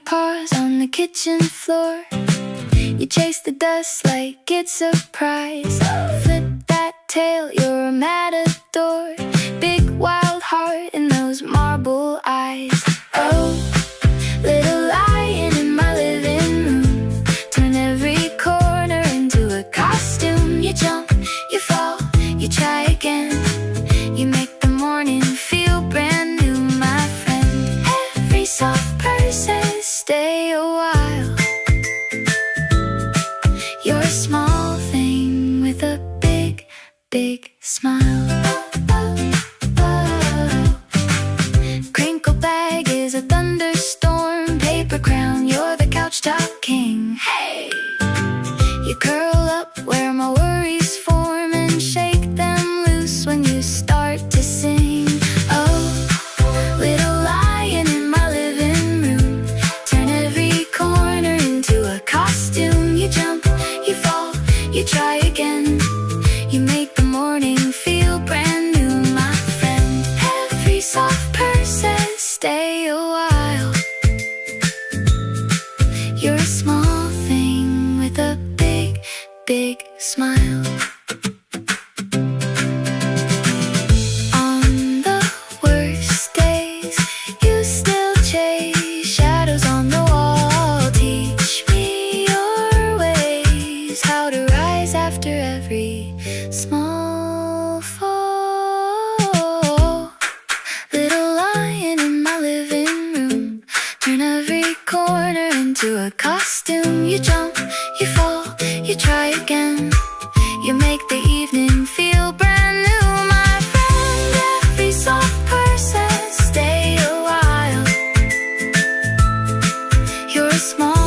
paws on the kitchen floor. You chase the dust like it's a prize. Flip that tail, you're a matador. Big wild heart in those marble eyes. Oh, little lion in my living room. Turn every corner into a costume. You jump, you fall, you try again. You make the morning feel brand new, my friend. Every soft purr says stay a while. You're a small thing with a big, big smile. Crinkle bag is a thunderstorm. Paper crown, you're the couch top king. Hey! You curl up where my worries form and shake them loose when you start to sing. Oh, little lion in my living room. Turn every corner into a costume. You jump, you fall, you try again. You make the morning feel brand new, my friend. Every soft purr says stay a while. You're a small thing with a big, big smile. On the worst days, you still chase shadows on the wall. Teach me your ways, how to rise after every small fall. Little lion in my living room. Turn every corner into a costume. You jump, you fall, you try again. You make the evening feel brand new, my friend. Every soft purr says stay a while. You're a small